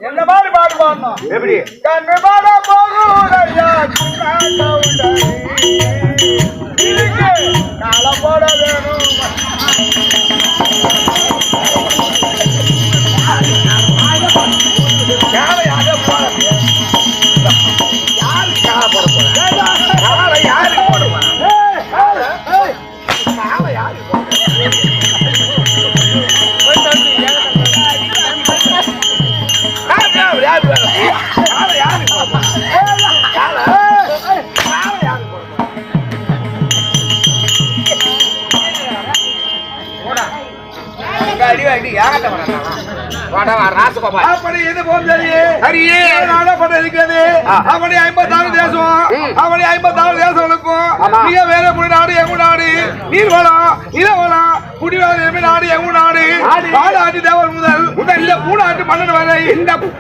என்ன மாதிரி பாட்டு பாடணும்? எப்படி? கண்ணு பாட போகுதையா கால போட வேணும். யாரு காலை போட போற? காலை யாருக்கு போடுவா? காலை யாருக்கு அப்படி இது போன்றியே இருக்கிறது. அப்படி 56 தேசம், அப்படி 56 தேசங்களுக்கும் மிக வேற மொழி நாடு எங்க நாடு. நீர் வளம், நில வளம், குடிவார நாடு எங்க நாடு. பாலாட்டு தேவர் முதல் இந்த 3 மன்னன் வரை இந்த